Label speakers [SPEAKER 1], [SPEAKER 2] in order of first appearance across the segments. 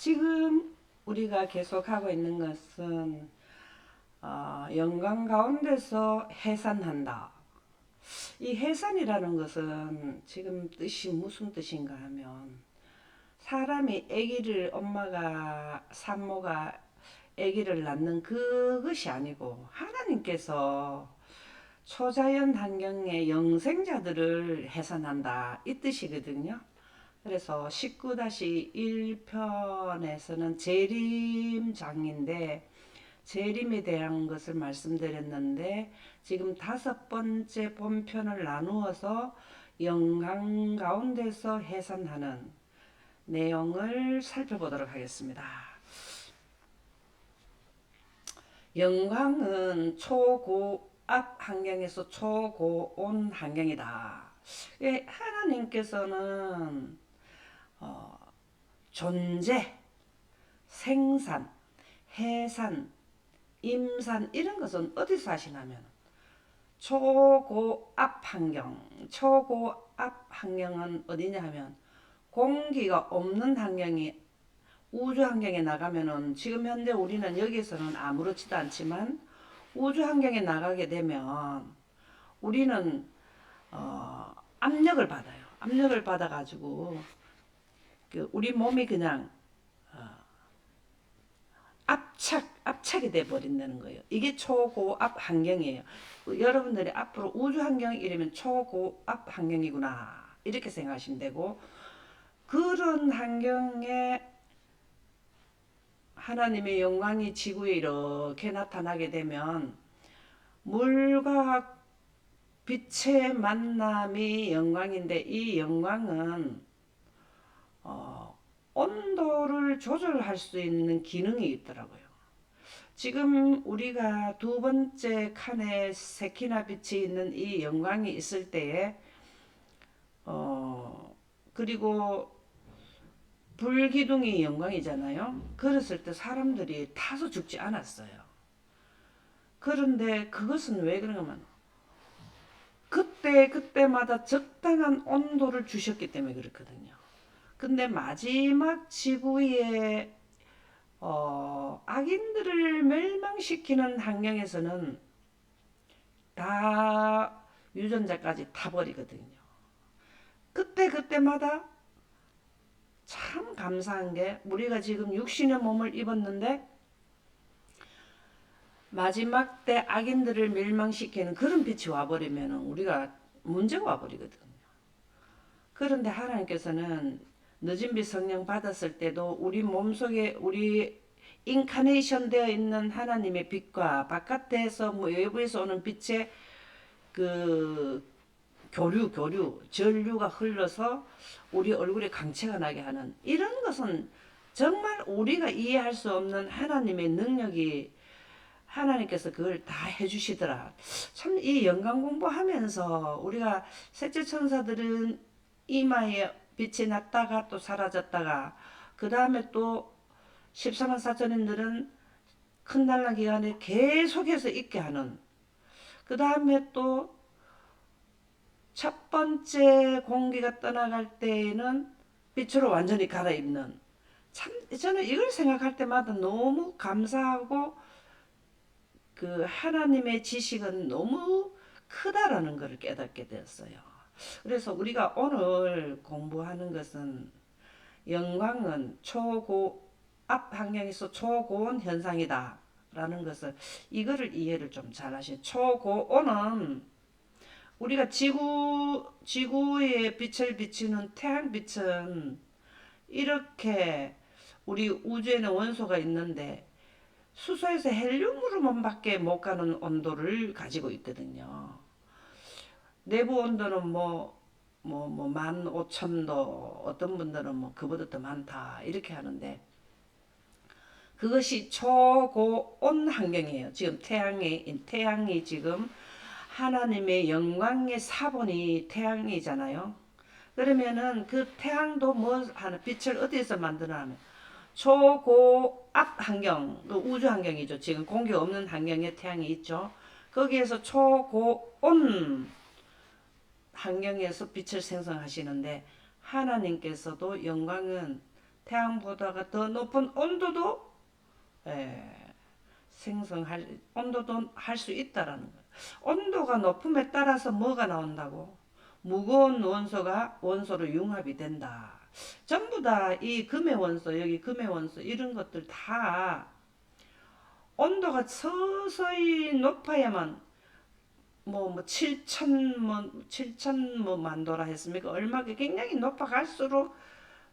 [SPEAKER 1] 지금 우리가 계속하고 있는 것은 영광 가운데서 해산한다. 이 해산이라는 것은 지금 뜻이 무슨 뜻인가 하면 사람이 아기를 엄마가 산모가 아기를 낳는 그것이 아니고 하나님께서 초자연 환경의 영생자들을 해산한다 이 뜻이거든요. 그래서 19-1편에서는 재림장인데 재림에 대한 것을 말씀드렸는데 지금 5번째 본편을 나누어서 영광 가운데서 해산하는 내용을 살펴보도록 하겠습니다. 영광은 초고압 환경에서 초고온 환경이다. 하나님께서는 존재, 생산, 해산, 임산 이런 것은 어디서 하시냐면 초고압 환경, 초고압 환경은 어디냐 하면 공기가 없는 환경이 우주 환경에 나가면은 지금 현재 우리는 여기서는 아무렇지도 않지만 우주 환경에 나가게 되면 우리는 압력을 받아요. 압력을 받아가지고 우리 몸이 그냥 압착이 돼 버린다는 거예요. 이게 초고압 환경이에요. 여러분들이 앞으로 우주 환경이 이러면 초고압 환경이구나 이렇게 생각하시면 되고, 그런 환경에 하나님의 영광이 지구에 이렇게 나타나게 되면 물과 빛의 만남이 영광인데 이 영광은 온도를 조절할 수 있는 기능이 있더라고요. 지금 우리가 2번째 칸에 세키나 빛이 있는 이 영광이 있을 때에 그리고 불기둥이 영광이잖아요. 그랬을 때 사람들이 타서 죽지 않았어요. 그런데 그것은 왜 그러냐면 그때마다 적당한 온도를 주셨기 때문에 그렇거든요. 근데 마지막 지구의 악인들을 멸망시키는 환경에서는 다 유전자까지 타버리거든요. 그때마다 참 감사한 게 우리가 지금 육신의 몸을 입었는데 마지막 때 악인들을 멸망시키는 그런 빛이 와버리면 우리가 문제가 와버리거든요. 그런데 하나님께서는 늦은 빛 성령 받았을 때도 우리 몸속에 우리 인카네이션 되어 있는 하나님의 빛과 바깥에서 외부에서 오는 빛의 그 전류가 흘러서 우리 얼굴에 강체가 나게 하는 이런 것은 정말 우리가 이해할 수 없는 하나님의 능력이 하나님께서 그걸 다 해주시더라. 참 이 영광 공부하면서 우리가 셋째 천사들은 이마에 빛이 났다가 또 사라졌다가 그 다음에 또 14만 4천인들은 큰 날라 기간에 계속해서 있게 하는, 그 다음에 또 첫 번째 공기가 떠나갈 때에는 빛으로 완전히 갈아입는, 참 저는 이걸 생각할 때마다 너무 감사하고 그 하나님의 지식은 너무 크다라는 것을 깨닫게 되었어요. 그래서 우리가 오늘 공부하는 것은 영광은 초고압 환경에서 초고온 현상이다 라는 것을, 이거를 이해를 좀 잘 하시죠. 초고온은 우리가 지구에 빛을 비치는 태양빛은 이렇게 우리 우주에는 원소가 있는데 수소에서 헬륨으로만 못 가는 온도를 가지고 있거든요. 내부 온도는 15,000도, 어떤 분들은 그보다 더 많다 이렇게 하는데 그것이 초고온 환경이에요. 지금 태양이 지금 하나님의 영광의 사본이 태양이잖아요. 그러면은 그 태양도 하는 빛을 어디에서 만드냐면 초고압 환경, 그 우주 환경이죠. 지금 공기 없는 환경에 태양이 있죠. 거기에서 초고온 환경에서 빛을 생성하시는데 하나님께서도 영광은 태양보다가 더 높은 온도도 에, 생성할 온도도 할 수 있다라는 거예요. 온도가 높음에 따라서 뭐가 나온다고? 무거운 원소가 원소로 융합이 된다. 전부 다 이 금의 원소, 여기 금의 원소 이런 것들 다 온도가 서서히 높아야만 뭐 7천 뭐 만도라 했습니까? 얼마 굉장히 높아갈수록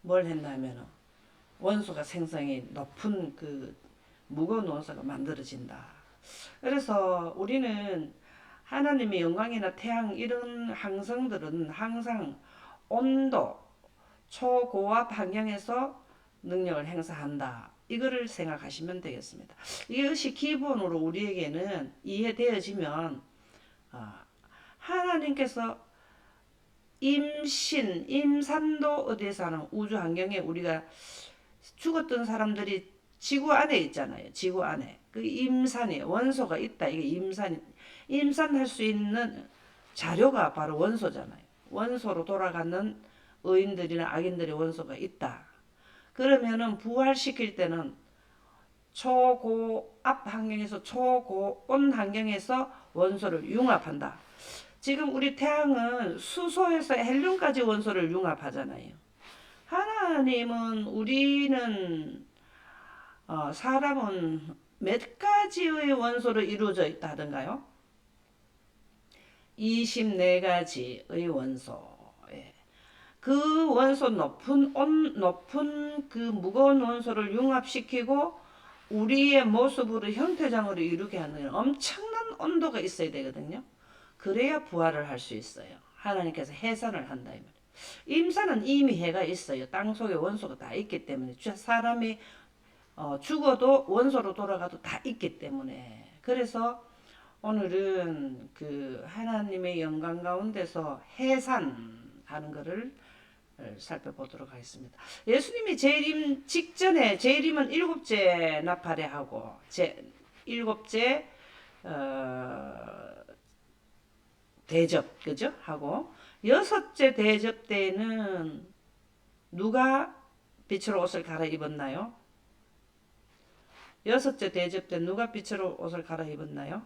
[SPEAKER 1] 뭘 했냐면 원소가 생성이 높은 그 무거운 원소가 만들어진다. 그래서 우리는 하나님의 영광이나 태양 이런 항성들은 항상 온도, 초고압 환경에서 능력을 행사한다. 이거를 생각하시면 되겠습니다. 이것이 기본으로 우리에게는 이해되어지면 하나님께서 임산도 어디에서 하는 우주 환경에 우리가 죽었던 사람들이 지구 안에 있잖아요. 지구 안에. 그 임산이 원소가 있다. 이게 임산할 수 있는 자료가 바로 원소잖아요. 원소로 돌아가는 의인들이나 악인들의 원소가 있다. 그러면은 부활시킬 때는 초고압 환경에서 초고온 환경에서 원소를 융합한다. 지금 우리 태양은 수소에서 헬륨까지 원소를 융합하잖아요. 하나님은 우리는 사람은 몇 가지의 원소로 이루어져 있다던가요? 24가지의 원소. 예. 그 원소 높은 그 무거운 원소를 융합시키고 우리의 모습으로 형태장으로 이루게 하는 엄청난 온도가 있어야 되거든요. 그래야 부활을 할 수 있어요. 하나님께서 해산을 한다 이 말이에요. 임산은 이미 해가 있어요. 땅 속에 원소가 다 있기 때문에 사람이 죽어도 원소로 돌아가도 다 있기 때문에 그래서 오늘은 그 하나님의 영광 가운데서 해산하는 것을 살펴보도록 하겠습니다. 예수님이 재림 직전에 재림은 일곱째 나팔에 하고 일곱째 대접 그죠? 하고 여섯째 대접 때는 누가 빛으로 옷을 갈아입었나요? 여섯째 대접 때 누가 빛으로 옷을 갈아입었나요?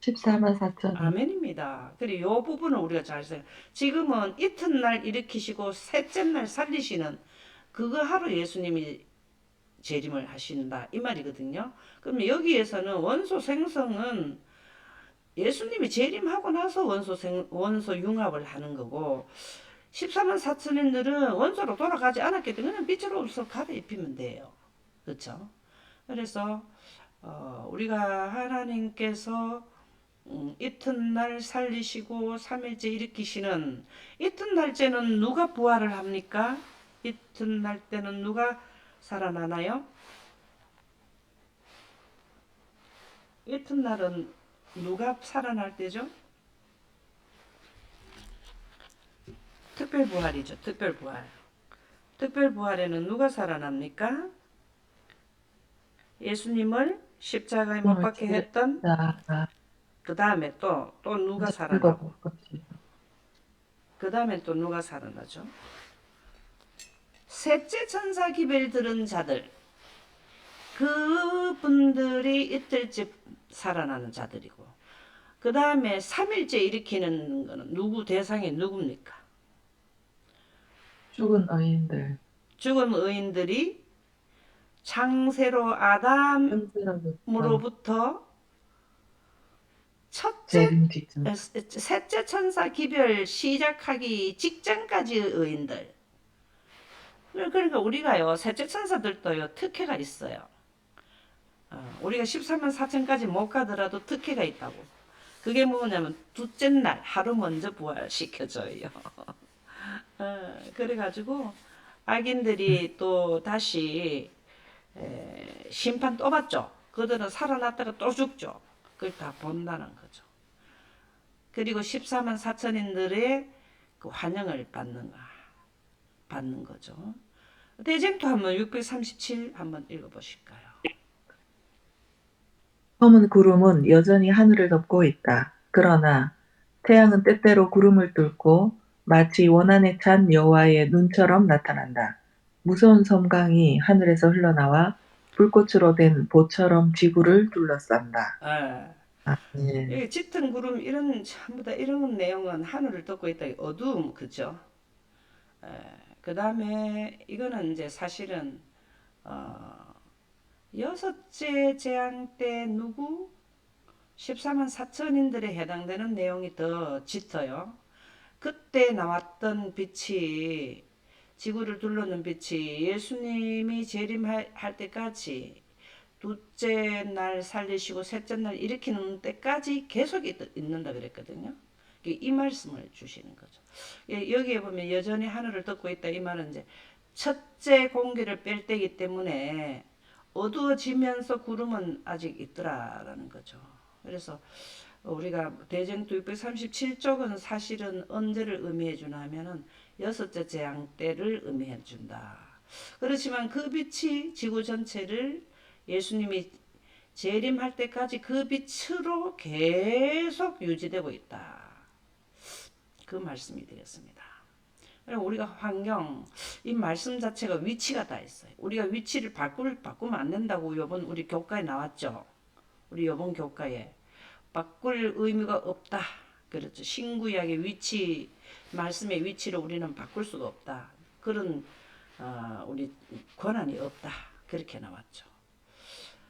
[SPEAKER 2] 14만 4천이.
[SPEAKER 1] 아멘입니다. 그리고 이 부분을 우리가 잘 생각. 지금은 이튿날 일으키시고 셋째 날 살리시는 그거 하루 예수님이 재림을 하신다 이 말이거든요. 그럼 여기에서는 원소 생성은 예수님이 재림하고 나서 원소 융합을 하는 거고 14만 4천인들은 원소로 돌아가지 않았기 때문에 그냥 빛으로 옷을 갈아입히면 돼요. 그렇죠? 그래서 우리가 하나님께서 이튿날 살리시고 3일째 일으키시는 이튿날째는 누가 부활을 합니까? 이튿날 때는 누가 살아나나요? 이튿날은 누가 살아날 때죠? 특별부활이죠. 특별부활. 특별부활에는 누가 살아납니까? 예수님을 십자가에 못
[SPEAKER 2] 꿈을
[SPEAKER 1] 박게 했던
[SPEAKER 2] 치르다가
[SPEAKER 1] 그 다음에 또 누가
[SPEAKER 2] 이제
[SPEAKER 1] 살아나고
[SPEAKER 2] 긁어볼 것이다.
[SPEAKER 1] 그 다음에 또 누가 살아나죠? 셋째 천사 기별 들은 자들 그분들이 이틀째 살아나는 자들이고 그 다음에 3일째 일으키는 거는 누구 대상이 누굽니까?
[SPEAKER 2] 죽은 의인들,
[SPEAKER 1] 죽은 의인들이 창세로
[SPEAKER 2] 현재로부터
[SPEAKER 1] 아담으로부터 첫째
[SPEAKER 2] 재림 직전.
[SPEAKER 1] 셋째 천사 기별 시작하기 직전까지의 의인들. 그러니까 우리가요 셋째 천사들도요 특혜가 있어요. 우리가 14만 4천까지 못 가더라도 특혜가 있다고. 그게 뭐냐면 둘째 날 하루 먼저 부활시켜줘요. 그래가지고 악인들이 또 다시 심판 또 받죠. 그들은 살아났다가 또 죽죠. 그걸 다 본다는 거죠. 그리고 14만 4천인들의 그 환영을 받는 거죠. 대쟁투 한번 637 한번 읽어보실까요?
[SPEAKER 2] 검은 구름은 여전히 하늘을 덮고 있다. 그러나 태양은 때때로 구름을 뚫고 마치 원한에 찬 여호와의 눈처럼 나타난다. 무서운 섬광이 하늘에서 흘러나와 불꽃으로 된 보처럼 지구를 둘러싼다.
[SPEAKER 1] 아,
[SPEAKER 2] 아멘.
[SPEAKER 1] 이 짙은 구름 이런 전부 다 이런 내용은 하늘을 덮고 있다. 어두움 그죠? 그 다음에 이거는 이제 사실은 어, 여섯째 재앙 때 누구 14만 4천인들에 해당되는 내용이 더 짙어요. 그때 나왔던 빛이 지구를 둘러는 빛이 예수님이 재림할 때까지 둘째 날 살리시고 셋째 날 일으키는 때까지 계속 있는다 그랬거든요. 이 말씀을 주시는 거죠. 여기에 보면 여전히 하늘을 덮고 있다 이 말은 이제 첫째 공기를 뺄 때이기 때문에 어두워지면서 구름은 아직 있더라라는 거죠. 그래서 우리가 대쟁투 637쪽은 사실은 언제를 의미해 주나 하면은 여섯째 재앙 때를 의미해 준다. 그렇지만 그 빛이 지구 전체를 예수님이 재림할 때까지 그 빛으로 계속 유지되고 있다. 그 말씀이 되겠습니다. 우리가 환경, 이 말씀 자체가 위치가 다 있어요. 우리가 위치를 바꾸면 안 된다고 요번 우리 교과에 나왔죠. 우리 요번 교과에. 바꿀 의미가 없다. 그렇죠. 신구약의 위치, 말씀의 위치를 우리는 바꿀 수가 없다. 그런 우리 권한이 없다. 그렇게 나왔죠.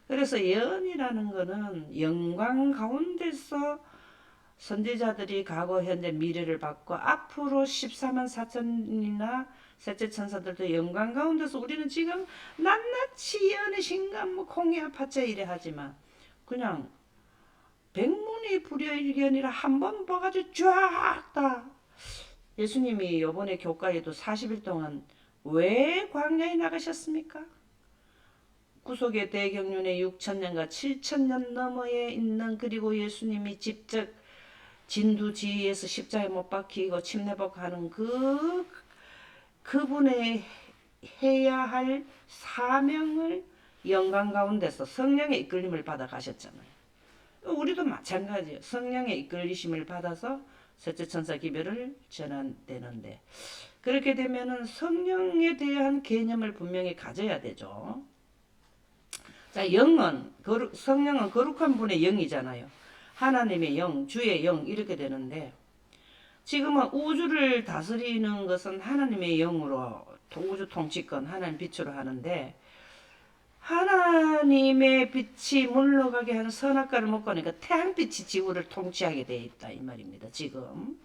[SPEAKER 1] 그래서 예언이라는 거는 영광 가운데서 선지자들이 과거, 현재, 미래를 받고 앞으로 14만 4천이나 셋째 천사들도 영광 가운데서 우리는 지금 낱낱이 예언의 신간 뭐 공야 파자 이래 하지만 그냥 백문이 불여일견이라 한 번 봐가지고 쫙 다 예수님이 요번에 교과에도 40일 동안 왜 광야에 나가셨습니까? 구속의 대경륜의 6천년과 7천년 너머에 있는 그리고 예수님이 직접 진두지휘에서 십자가에 못 박히고 침례복하는 그분의 해야 할 사명을 영광 가운데서 성령의 이끌림을 받아 가셨잖아요. 우리도 마찬가지예요. 성령의 이끌리심을 받아서 셋째 천사 기별을 전환되는데 그렇게 되면은 성령에 대한 개념을 분명히 가져야 되죠. 자, 성령은 거룩한 분의 영이잖아요. 하나님의 영, 주의 영 이렇게 되는데 지금은 우주를 다스리는 것은 하나님의 영으로 우주 통치권 하나님 빛으로 하는데 하나님의 빛이 물러가게 하는 선악과를 먹고 하니까 태양빛이 지구를 통치하게 돼 있다 이 말입니다. 지금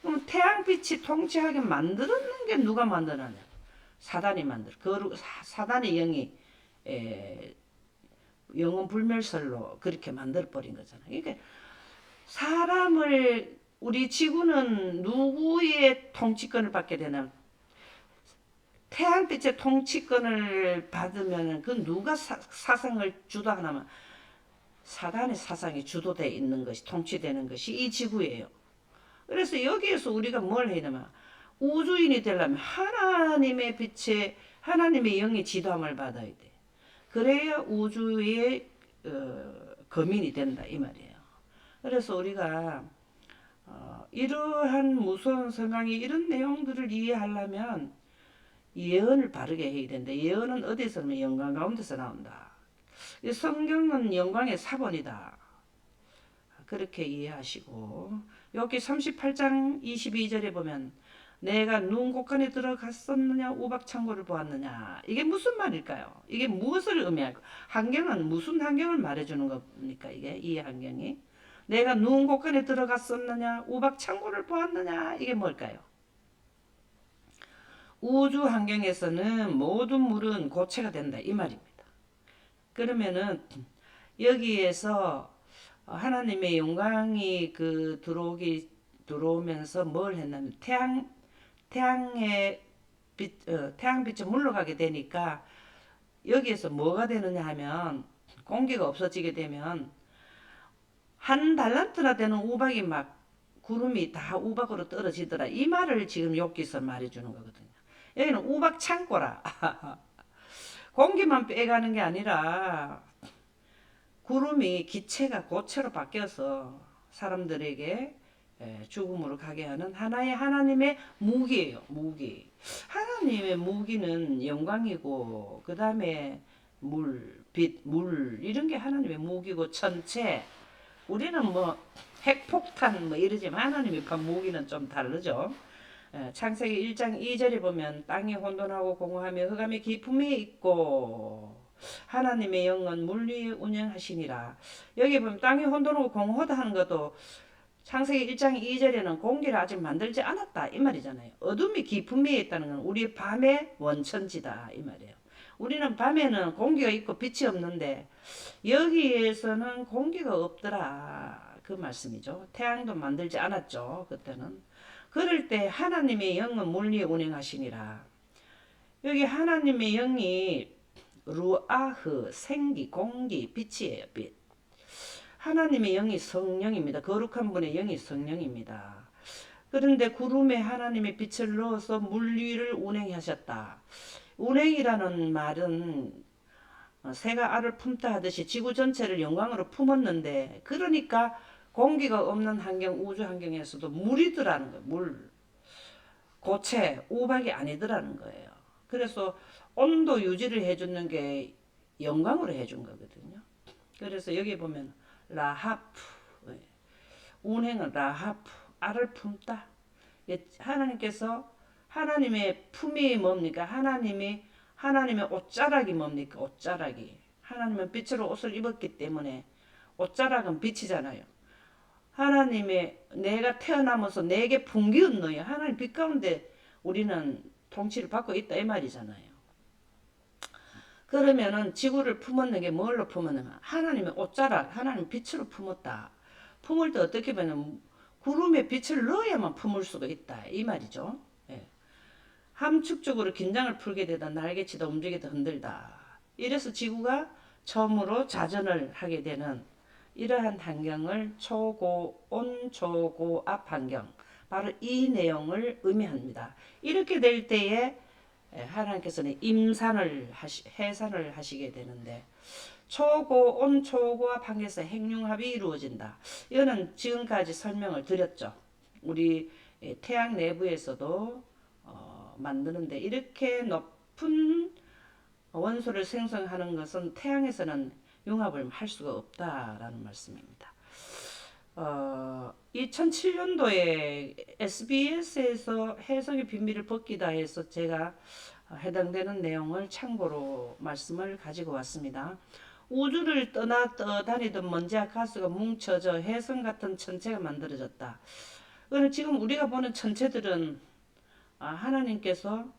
[SPEAKER 1] 그럼 태양빛이 통치하게 만들었는 게 누가 만들었냐? 사단이 만들. 사단의 영이 영혼 불멸설로 그렇게 만들어 버린 거잖아요. 그러니까 사람을 우리 지구는 누구의 통치권을 받게 되나? 태양빛의 통치권을 받으면 그 누가 사상을 주도하냐면 사단의 사상이 주도되어 있는 것이 통치되는 것이 이 지구예요. 그래서 여기에서 우리가 뭘 해야 되냐면 우주인이 되려면 하나님의 빛에 하나님의 영의 지도함을 받아야 돼. 그래야 우주의 거민이 된다 이 말이에요. 그래서 우리가 이러한 무서운 성경이 이런 내용들을 이해하려면 예언을 바르게 해야 된다. 예언은 어디서 나오면 영광 가운데서 나온다. 성경은 영광의 사본이다. 그렇게 이해하시고 여기 38장 22절에 보면 내가 눈 곳간에 들어갔었느냐 우박창고를 보았느냐 이게 무슨 말일까요? 이게 무엇을 의미할까? 환경은 무슨 환경을 말해주는 겁니까? 이게 이 환경이 내가 눈 곳간에 들어갔었느냐 우박창고를 보았느냐 이게 뭘까요? 우주 환경에서는 모든 물은 고체가 된다 이 말입니다. 그러면은 여기에서 하나님의 영광이 들어오면서 뭘 했냐면 태양의 태양빛이 물러가게 되니까 여기에서 뭐가 되느냐 하면 공기가 없어지게 되면 한 달란트나 되는 우박이 막 구름이 다 우박으로 떨어지더라 이 말을 지금 여기서 말해주는 거거든요. 여기는 우박 창고라. 공기만 빼가는 게 아니라 구름이 기체가 고체로 바뀌어서 사람들에게 죽음으로 가게 하는 하나의 하나님의 무기예요. 무기. 하나님의 무기는 영광이고 그 다음에 물, 빛, 물 이런 게 하나님의 무기고 천체. 우리는 뭐 핵폭탄 뭐 이러지만 하나님의 무기는 좀 다르죠. 창세기 1장 2절에 보면 땅이 혼돈하고 공허하며 흑암의 깊음이 있고 하나님의 영은 물 위에 운영하시니라. 여기 보면 땅이 혼돈하고 공허하다 하는 것도 창세기 1장 2절에는 공기를 아직 만들지 않았다 이 말이잖아요. 어둠이 깊은 위에 있다는 건 우리 밤의 원천지다 이 말이에요. 우리는 밤에는 공기가 있고 빛이 없는데 여기에서는 공기가 없더라 그 말씀이죠. 태양도 만들지 않았죠 그때는. 그럴 때 하나님의 영은 물 위에 운행하시니라. 여기 하나님의 영이 루아흐 생기 공기 빛이에요. 빛. 하나님의 영이 성령입니다. 거룩한 분의 영이 성령입니다. 그런데 구름에 하나님의 빛을 넣어서 물 위를 운행하셨다. 운행이라는 말은 새가 알을 품다 하듯이 지구 전체를 영광으로 품었는데 그러니까 공기가 없는 환경 우주 환경에서도 물이더라는 거예요. 물. 고체 우박이 아니더라는 거예요. 그래서 온도 유지를 해주는 게 영광으로 해준 거거든요. 그래서 여기 보면 라하프 운행은 라하프 알을 품다. 하나님께서 하나님의 품이 뭡니까? 하나님의 옷자락이 뭡니까? 옷자락이 하나님은 빛으로 옷을 입었기 때문에 옷자락은 빛이잖아요. 하나님의 내가 태어나면서 내게 풍기운 너희 하나님 빛 가운데 우리는 통치를 받고 있다 이 말이잖아요. 그러면은 지구를 품었는 게 뭘로 품었는가? 하나님의 옷자락, 하나님 빛으로 품었다. 품을 때 어떻게 보면 구름에 빛을 넣어야만 품을 수가 있다 이 말이죠. 예. 함축적으로 긴장을 풀게 되다 날개치다 움직이다 흔들다. 이래서 지구가 처음으로 자전을 하게 되는 이러한 환경을 초고온 초고압 환경 바로 이 내용을 의미합니다. 이렇게 될 때에 하나님께서는 해산을 하시게 되는데 초고온 초고압 환경에서 핵융합이 이루어진다. 이거는 지금까지 설명을 드렸죠. 우리 태양 내부에서도 만드는데 이렇게 높은 원소를 생성하는 것은 태양에서는 융합을 할 수가 없다라는 말씀입니다. 2007년도에 SBS에서 해석의 비밀을 벗기다 해서 제가 해당되는 내용을 참고로 말씀을 가지고 왔습니다. 우주를 떠다니던 먼지와 가스가 뭉쳐져 혜성 같은 천체가 만들어졌다. 지금 우리가 보는 천체들은 하나님께서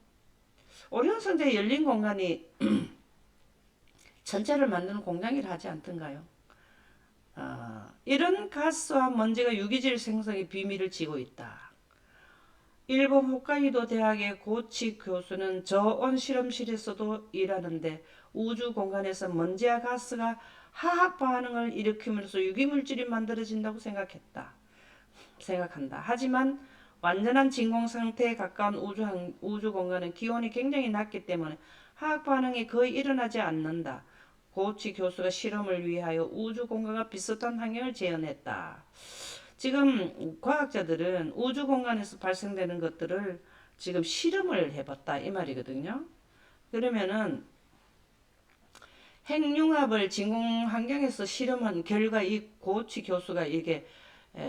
[SPEAKER 1] 오리온 성자의 열린 공간이 천체를 만드는 공장이라 하지 않던가요? 이런 가스와 먼지가 유기질 생성의 비밀을 지고 있다. 일본 홋카이도 대학의 고치 교수는 저온 실험실에서도 일하는데 우주 공간에서 먼지와 가스가 화학 반응을 일으키면서 유기물질이 만들어진다고 생각한다. 하지만 완전한 진공 상태에 가까운 우주 공간은 기온이 굉장히 낮기 때문에 화학 반응이 거의 일어나지 않는다. 고치 교수가 실험을 위하여 우주 공간과 비슷한 환경을 재현했다. 지금 과학자들은 우주 공간에서 발생되는 것들을 지금 실험을 해봤다 이 말이거든요. 그러면은 핵융합을 진공 환경에서 실험한 결과 이 고치 교수가 이게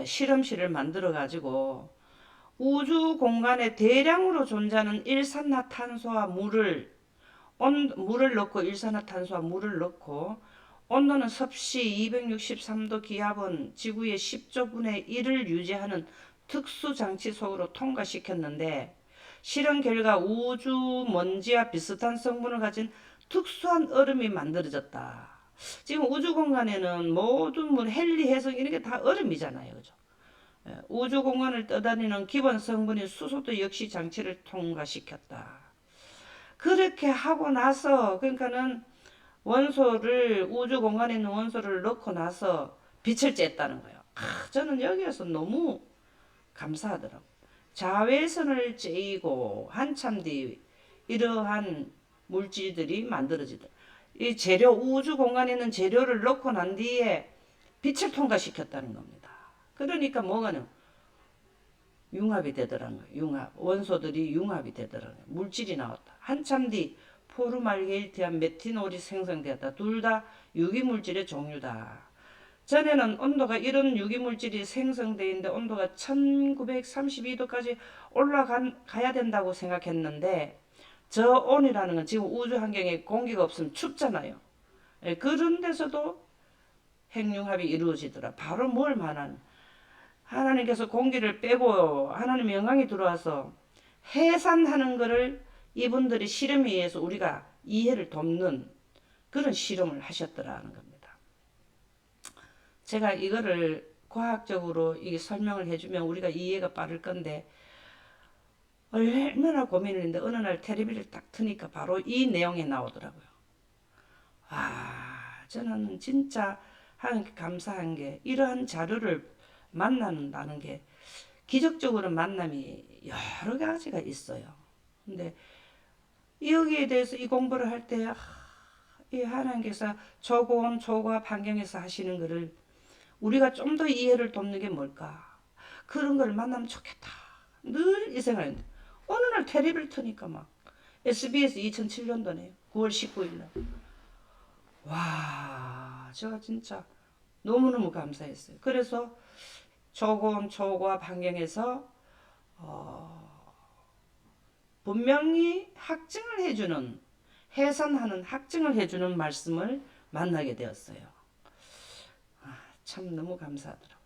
[SPEAKER 1] 실험실을 만들어 가지고 우주 공간에 대량으로 존재하는 일산화탄소와 물을 넣고 일산화탄소와 물을 넣고 온도는 섭씨 263도 기압은 지구의 10조분의 1을 유지하는 특수 장치 속으로 통과시켰는데 실험 결과 우주 먼지와 비슷한 성분을 가진 특수한 얼음이 만들어졌다. 지금 우주 공간에는 모든 헬리, 해성 이런 게 다 얼음이잖아요. 그죠? 우주 공간을 떠다니는 기본 성분인 수소도 역시 장치를 통과시켰다. 그렇게 하고 나서 그러니까는 우주 공간에 있는 원소를 넣고 나서 빛을 쬐었다는 거예요. 저는 여기에서 너무 감사하더라고요. 자외선을 쬐이고 한참 뒤 이러한 물질들이 만들어지더라고요. 이 우주 공간에 있는 재료를 넣고 난 뒤에 빛을 통과시켰다는 겁니다. 그러니까 뭐가요? 융합이 되더라는 거예요. 융합. 원소들이 융합이 되더라는 거예요. 물질이 나왔다. 한참 뒤 포르말데히드와 메티놀이 생성되었다. 둘 다 유기물질의 종류다. 전에는 온도가 이런 유기물질이 생성되어 있는데 온도가 1932도까지 올라가야 된다고 생각했는데 저온이라는 건 지금 우주 환경에 공기가 없으면 춥잖아요. 예, 그런 데서도 핵융합이 이루어지더라. 바로 뭘 말하는 하나님께서 공기를 빼고 하나님의 영광이 들어와서 해산하는 것을 이분들이 실험에 의해서 우리가 이해를 돕는 그런 실험을 하셨더라는 겁니다. 제가 이거를 과학적으로 이게 설명을 해주면 우리가 이해가 빠를 건데 얼마나 고민을 했는데 어느 날 텔레비를 딱 트니까 바로 이 내용이 나오더라고요. 저는 진짜 하나님께 감사한 게 이러한 자료를 만난다는 게 기적적으로 만남이 여러 가지가 있어요. 근데 여기에 대해서 이 공부를 할 때 이 하나님께서 초고온 초고압 환경에서 하시는 것을 우리가 좀 더 이해를 돕는 게 뭘까? 그런 걸 만나면 좋겠다. 늘 이 생각을 했는데 어느 날 텔레비를 트니까 막 SBS 2007년도네요. 9월 19일 날. 와, 제가 진짜 너무너무 감사했어요. 그래서 초고온 초고압 환경에서 분명히 확증을 해주는 해산하는 확증을 해주는 말씀을 만나게 되었어요. 참 너무 감사하더라고요.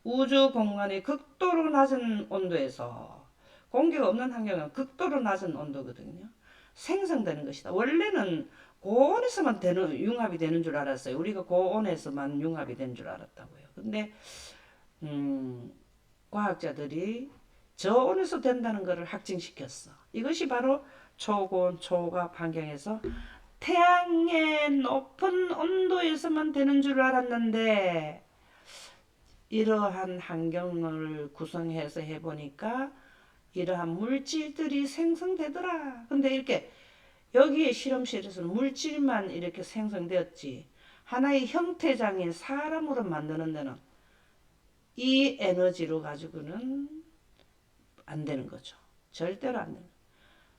[SPEAKER 1] 우주 공간의 극도로 낮은 온도에서 공기가 없는 환경은 극도로 낮은 온도거든요. 생성되는 것이다. 원래는 고온에서만 융합이 되는 줄 알았어요. 우리가 고온에서만 융합이 되는 줄 알았다고요. 근데 과학자들이 저온에서 된다는 것을 확증시켰어. 이것이 바로 초고온 초고압 환경에서 태양의 높은 온도에서만 되는 줄 알았는데 이러한 환경을 구성해서 해보니까 이러한 물질들이 생성되더라. 근데 이렇게 여기에 실험실에서는 물질만 이렇게 생성되었지 하나의 형태장인 사람으로 만드는 데는 이 에너지로 가지고는 안 되는 거죠. 절대로 안 되는.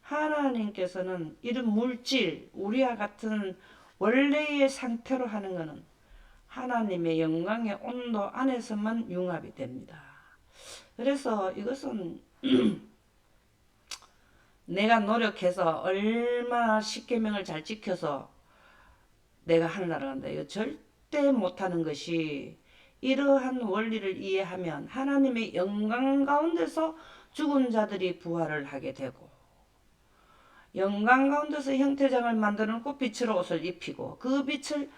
[SPEAKER 1] 하나님께서는 이런 물질, 우리와 같은 원래의 상태로 하는 것은 하나님의 영광의 온도 안에서만 융합이 됩니다. 그래서 이것은 내가 노력해서 얼마나 십계명을 잘 지켜서 내가 하늘나라 간다. 이거 절대 못하는 것이 이러한 원리를 이해하면 하나님의 영광 가운데서 죽은 자들이 부활을 하게 되고 영광 가운데서 형태장을 만들어 놓고 빛으로 옷을 입히고 그 빛을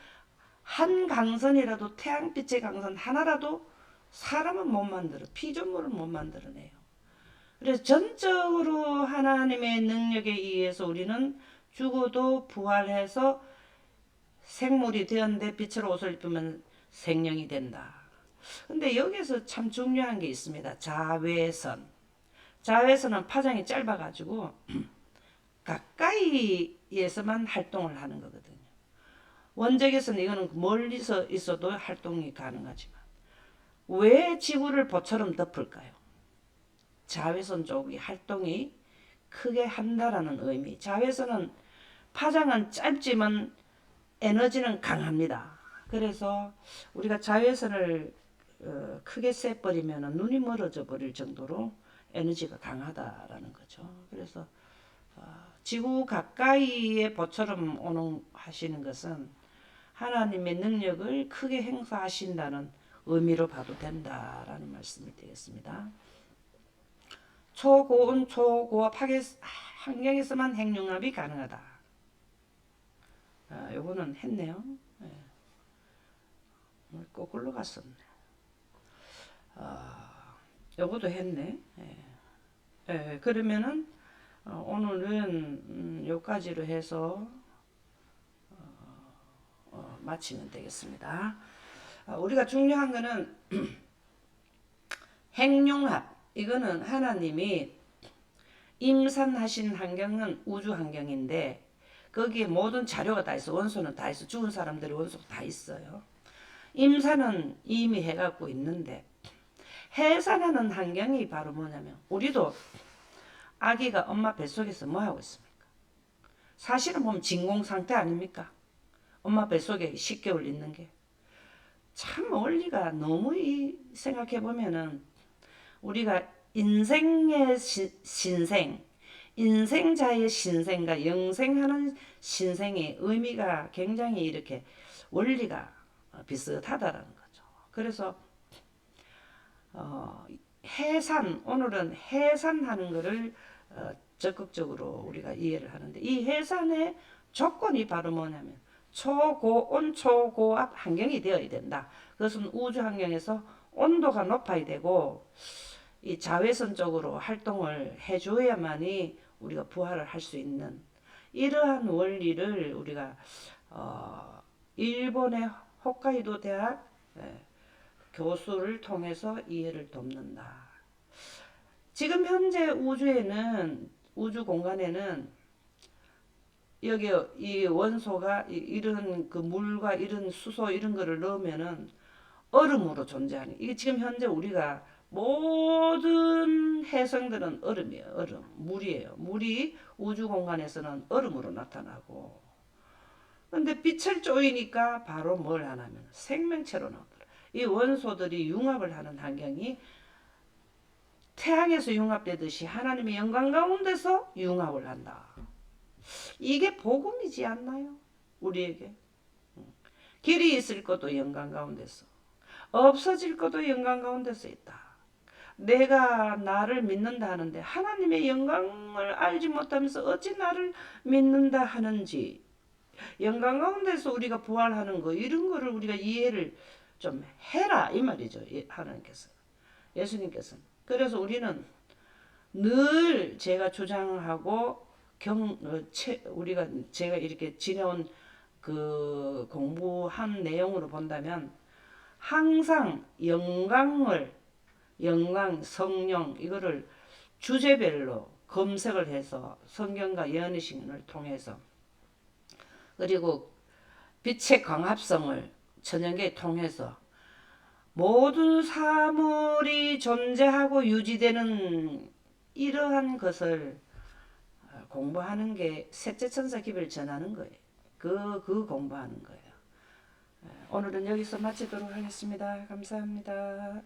[SPEAKER 1] 한 강선이라도 태양빛의 강선 하나라도 사람은 못 만들어 피조물은 못 만들어내요. 그래서 전적으로 하나님의 능력에 의해서 우리는 죽어도 부활해서 생물이 되었는데 빛으로 옷을 입으면 생명이 된다. 근데 여기서 참 중요한 게 있습니다. 자외선. 자외선은 파장이 짧아가지고 가까이에서만 활동을 하는 거거든요. 원적에서는 이거는 멀리서 있어도 활동이 가능하지만 왜 지구를 보처럼 덮을까요? 자외선 쪽이 활동이 크게 한다라는 의미. 자외선은 파장은 짧지만 에너지는 강합니다. 그래서 우리가 자외선을 크게 쐬버리면 눈이 멀어져 버릴 정도로 에너지가 강하다라는 거죠. 그래서 지구 가까이에 보처럼 오는 하시는 것은 하나님의 능력을 크게 행사하신다는 의미로 봐도 된다라는 말씀을 드리겠습니다. 초고온 초고압 환경에서만 핵융합이 가능하다. 요거는 했네요. 거꾸로 갔었네. 요것도 했네. 그러면은 오늘은 요까지로 해서 마치면 되겠습니다. 우리가 중요한 거는 핵융합. 이거는 하나님이 임산하신 환경은 우주 환경인데 거기에 모든 자료가 다 있어. 원소는 다 있어. 죽은 사람들의 원소가 다 있어요. 임산은 이미 해갖고 있는데 해산하는 환경이 바로 뭐냐면 우리도 아기가 엄마 뱃속에서 뭐 하고 있습니까? 사실은 보면 진공 상태 아닙니까? 엄마 뱃속에 10개월 있는 게. 참 원리가 너무 생각해 보면은 우리가 인생의 신생, 인생자의 신생과 영생하는 신생의 의미가 굉장히 이렇게 원리가 비슷하다라는 거죠. 그래서 해산, 오늘은 해산하는 것을 적극적으로 우리가 이해를 하는데 이 해산의 조건이 바로 뭐냐면 초고온 초고압 환경이 되어야 된다. 그것은 우주 환경에서 온도가 높아야 되고 이 자외선적으로 활동을 해줘야만이 우리가 부활을 할 수 있는 이러한 원리를 우리가 일본의 홋카이도 대학 교수를 통해서 이해를 돕는다. 지금 현재 우주에는 우주 공간에는 여기 이 원소가 이런 그 물과 이런 수소 이런 거를 넣으면은 얼음으로 존재하는 이게 지금 현재 우리가 모든 해성들은 얼음이에요. 얼음, 물이에요. 물이 우주 공간에서는 얼음으로 나타나고 근데 빛을 쪼이니까 바로 뭘 하냐면 생명체로 나오더라. 이 원소들이 융합을 하는 환경이 태양에서 융합되듯이 하나님의 영광 가운데서 융합을 한다. 이게 복음이지 않나요? 우리에게. 길이 있을 것도 영광 가운데서 없어질 것도 영광 가운데서 있다. 내가 나를 믿는다 하는데 하나님의 영광을 알지 못하면서 어찌 나를 믿는다 하는지 영광 가운데서 우리가 부활하는 거 이런 거를 우리가 이해를 좀 해라 이 말이죠. 하나님께서 예수님께서는. 그래서 우리는 늘 제가 주장하고 우리가 제가 이렇게 지내온 그 공부한 내용으로 본다면 항상 영광, 성령 이거를 주제별로 검색을 해서 성경과 예언의식을 통해서 그리고 빛의 광합성을 천연계에 통해서 모든 사물이 존재하고 유지되는 이러한 것을 공부하는 게 셋째 천사 기별을 전하는 거예요. 그 공부하는 거예요. 오늘은 여기서 마치도록 하겠습니다. 감사합니다.